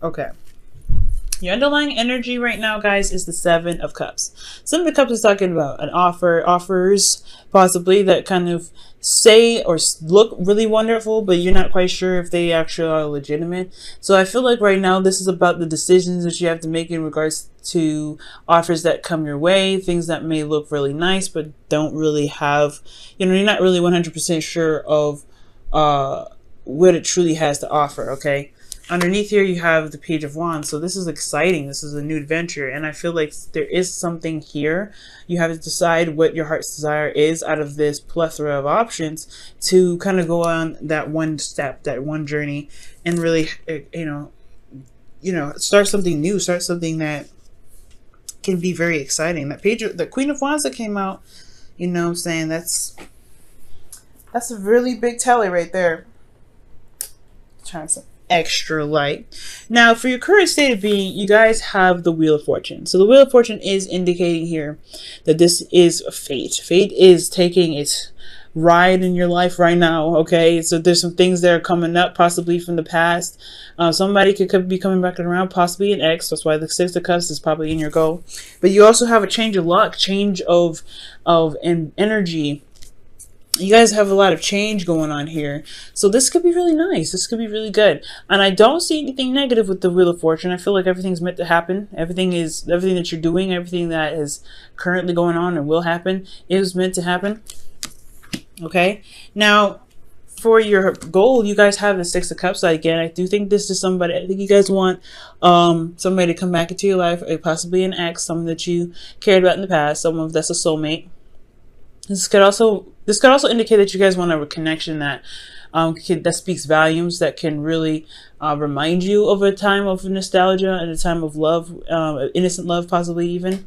Okay. Your underlying energy right now, guys, is the Seven of Cups. Seven of Cups is talking about an offers, possibly, that kind of say or look really wonderful, but you're not quite sure if they actually are legitimate. So I feel like right now this is about the decisions that you have to make in regards to offers that come your way, things that may look really nice, but don't really have, you're not really 100% sure of what it truly has to offer, okay? Underneath here, you have the Page of Wands. So this is exciting. This is a new adventure. And I feel like there is something here. You have to decide what your heart's desire is out of this plethora of options to kind of go on that one step, that one journey, and really, start something new, start something that can be very exciting. That the Queen of Wands that came out, I'm saying that's a really big tally right there. Trying some extra light. Now, for your current state of being, you guys have the Wheel of Fortune. So the Wheel of Fortune is indicating here that this is a fate. Fate is taking its ride in your life right now, okay? So there's some things that are coming up, possibly from the past. Somebody could be coming back around, possibly an ex. That's why the Six of Cups is probably in your goal. But you also have a change of luck, change of energy. You guys have a lot of change going on here. So this could be really nice. This could be really good. And I don't see anything negative with the Wheel of Fortune. I feel like everything's meant to happen. Everything that you're doing, everything that is currently going on and will happen is meant to happen. Okay. Now, for your goal, you guys have the Six of Cups. Again, I do think this is somebody, I think you guys want somebody to come back into your life, possibly an ex, someone that you cared about in the past, someone that's a soulmate. This could also indicate that you guys want a connection that that speaks volumes, that can really remind you of a time of nostalgia and a time of love, innocent love, possibly even.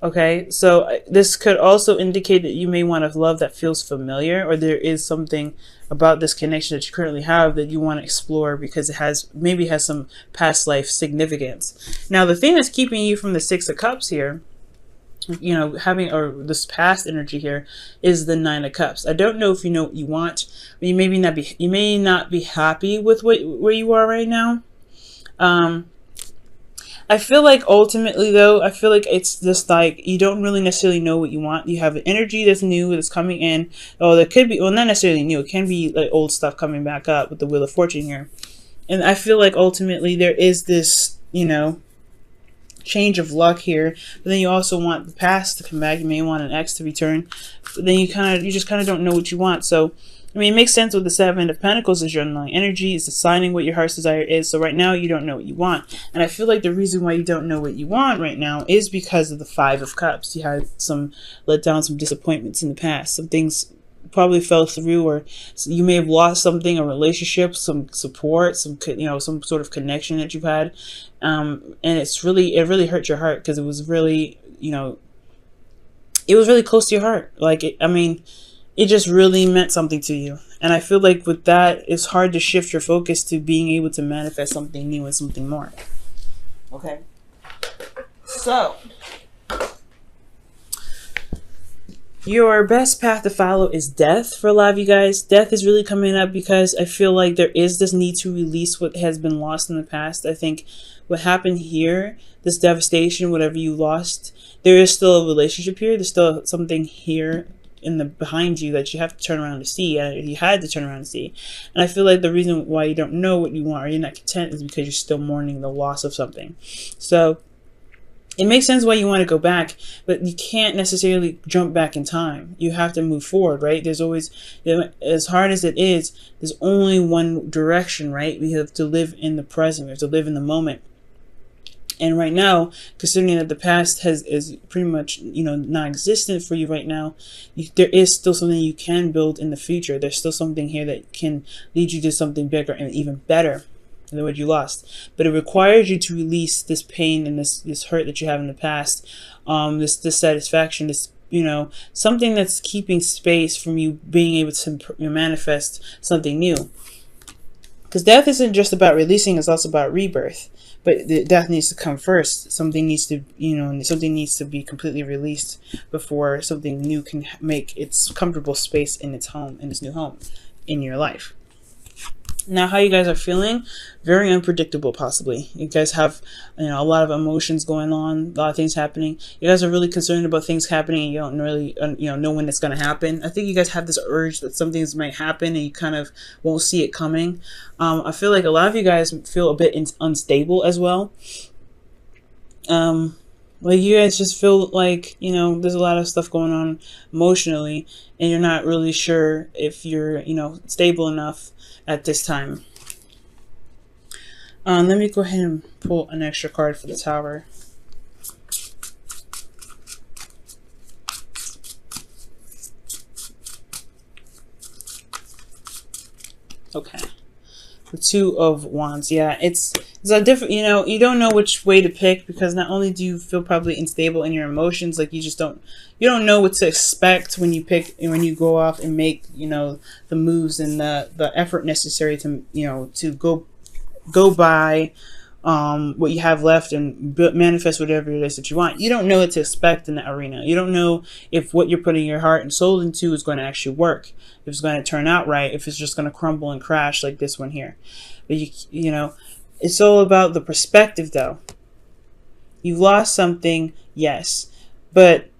Okay, so this could also indicate that you may want a love that feels familiar, or there is something about this connection that you currently have that you want to explore because it maybe has some past life significance. Now, the thing that's keeping you from the Six of Cups here, this past energy here, is the Nine of Cups. I don't know if you know what you want, but you may not be happy with where you are right now. I feel like ultimately, though, I feel like it's just like you don't really necessarily know what you want. You have an energy that's new, that's coming in. Oh, that could be, well, not necessarily new. It can be like old stuff coming back up with the Wheel of Fortune here. And I feel like ultimately there is this, change of luck here, but then you also want the past to come back. You may want an ex to return, but then you just kind of don't know what you want. So I mean, it makes sense with the Seven of Pentacles as your underlying energy, is deciding what your heart's desire is. So right now you don't know what you want, and I feel like the reason why you don't know what you want right now is because of the Five of Cups. You had some letdowns, some disappointments in the past. Some things probably fell through, or you may have lost something, a relationship, some support, some sort of connection that you've had, and it really hurt your heart because it was really it was really close to your heart. Like it just really meant something to you. And I feel like with that, it's hard to shift your focus to being able to manifest something new and something more. Okay, so your best path to follow is death for a lot of you guys. Death is really coming up because I feel like there is this need to release what has been lost in the past. I think what happened here, this devastation, whatever you lost, there is still a relationship here. There's still something here behind you that you have to turn around to see. You had to turn around to see. And I feel like the reason why you don't know what you want or you're not content is because you're still mourning the loss of something. So it makes sense why you want to go back, but you can't necessarily jump back in time. You have to move forward, right? There's always, as hard as it is, there's only one direction, right? We have to live in the present. We have to live in the moment. And right now, considering that the past is pretty much, non-existent for you right now, there is still something you can build in the future. There's still something here that can lead you to something bigger and even better than what you lost. But it requires you to release this pain and this hurt that you have in the past, this dissatisfaction, this something that's keeping space from you being able to manifest something new. Because death isn't just about releasing; it's also about rebirth. But the death needs to come first. Something needs to, something needs to be completely released before something new can make its comfortable space in its home, in its new home, in your life. Now, how you guys are feeling, very unpredictable, possibly. You guys have, a lot of emotions going on, a lot of things happening. You guys are really concerned about things happening, and you don't really, know when it's going to happen. I think you guys have this urge that some things might happen, and you kind of won't see it coming. I feel like a lot of you guys feel a bit unstable as well. Like you guys just feel like, there's a lot of stuff going on emotionally, and you're not really sure if you're, stable enough at this time. Let me go ahead and pull an extra card for the Tower. Okay. The Two of Wands. Yeah, it's a different, you don't know which way to pick, because not only do you feel probably unstable in your emotions, like you don't know what to expect when you go off and make, the moves and the effort necessary to, to go by what you have left and manifest whatever it is that you want. You don't know what to expect in that arena. You don't know if what you're putting your heart and soul into is going to actually work, if it's going to turn out right, if it's just going to crumble and crash like this one here. But it's all about the perspective, though. You've lost something, yes, but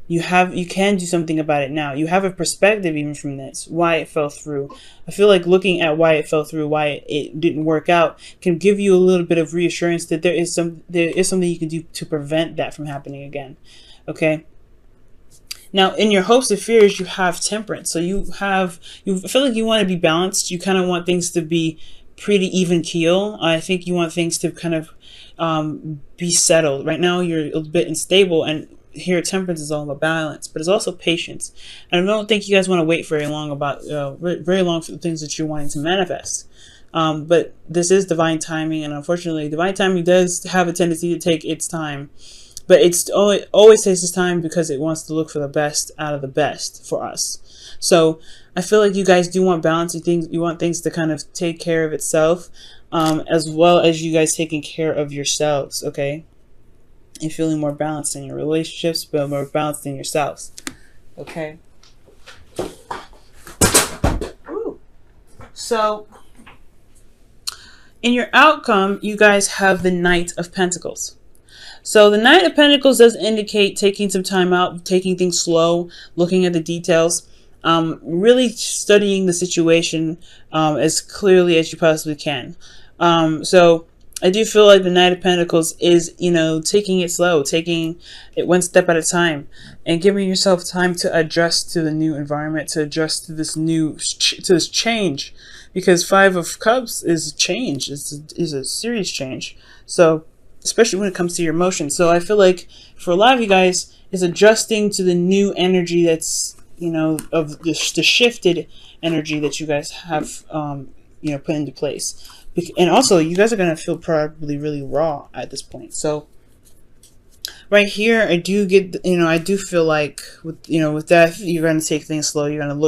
you can do something about it now. You have a perspective even from this, why it fell through. I feel like looking at why it fell through, why it didn't work out, can give you a little bit of reassurance that there is something you can do to prevent that from happening again. Okay. Now, in your hopes and fears, you have Temperance. So you feel like you want to be balanced. You kind of want things to be pretty even keel. I think you want things to kind of be settled. Right now, you're a bit unstable, and here Temperance is all about balance, but it's also patience. And I don't think you guys want to wait very long for the things that you're wanting to manifest. But this is divine timing, and unfortunately, divine timing does have a tendency to take its time. But it's always takes its time because it wants to look for the best out of the best for us. So I feel like you guys do want balance. You want things to kind of take care of itself, as well as you guys taking care of yourselves, okay? And feeling more balanced in your relationships, but more balanced in yourselves, okay? Ooh. So in your outcome, you guys have the Knight of Pentacles. So the Knight of Pentacles does indicate taking some time out, taking things slow, looking at the details, really studying the situation as clearly as you possibly can. So I do feel like the Knight of Pentacles is, taking it slow, taking it one step at a time, and giving yourself time to adjust to the new environment, to adjust to this this change, because Five of Cups is change, is a serious change. So especially when it comes to your emotions. So I feel like for a lot of you guys, it's adjusting to the new energy that's, of the shifted energy that you guys have, put into place. And also, you guys are going to feel probably really raw at this point. So right here, I do get, I do feel like with that, you're going to take things slow. You're going to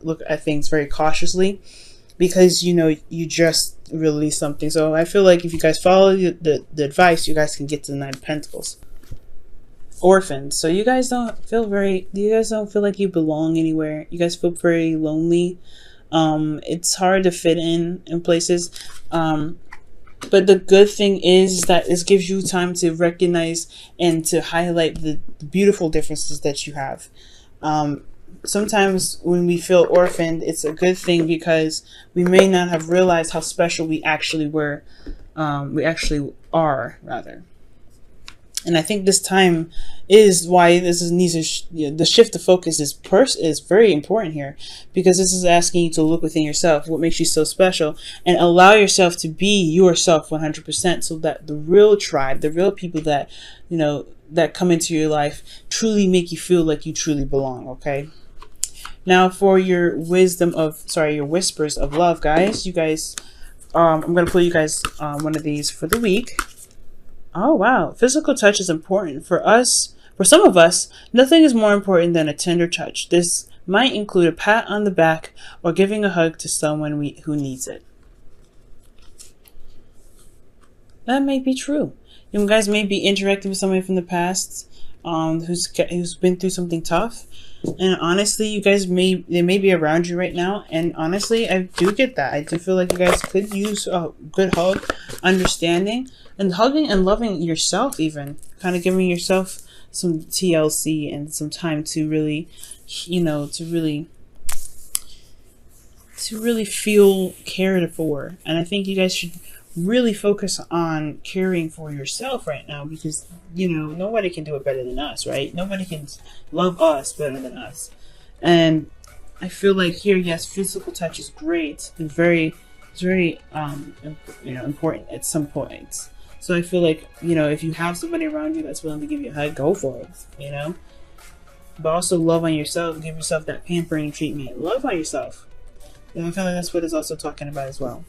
look at things very cautiously, because you just released something. So I feel like if you guys follow the advice, you guys can get to the Knight of Pentacles. Orphans. So you guys don't feel like you belong anywhere. You guys feel pretty lonely. It's hard to fit in places. But the good thing is that this gives you time to recognize and to highlight the beautiful differences that you have. Sometimes when we feel orphaned, it's a good thing, because we may not have realized how special we actually were. We actually are, rather. And I think this time is why the shift of focus is very important here, because this is asking you to look within yourself, what makes you so special, and allow yourself to be yourself 100%, so that the real tribe, the real people that that come into your life truly make you feel like you truly belong. Okay. Now for your your whispers of love, guys. You guys, I'm gonna pull you guys one of these for the week. Oh wow, physical touch is important for us. For some of us, nothing is more important than a tender touch. This might include a pat on the back or giving a hug to someone who needs it. That may be true. You guys may be interacting with somebody from the past, who's been through something tough, and honestly, they may be around you right now. And honestly, I do get that. I do feel like you guys could use a good hug, understanding, and hugging and loving yourself. Even kind of giving yourself some TLC and some time to really, to really feel cared for. And I think you guys should really focus on caring for yourself right now, because nobody can do it better than us, right? Nobody can love us better than us. And I feel like here, yes, physical touch is great and it's very important at some points. So I feel like, if you have somebody around you that's willing to give you a hug, go for it, but also love on yourself. Give yourself that pampering treatment. Love on yourself. And I feel like that's what it's also talking about as well.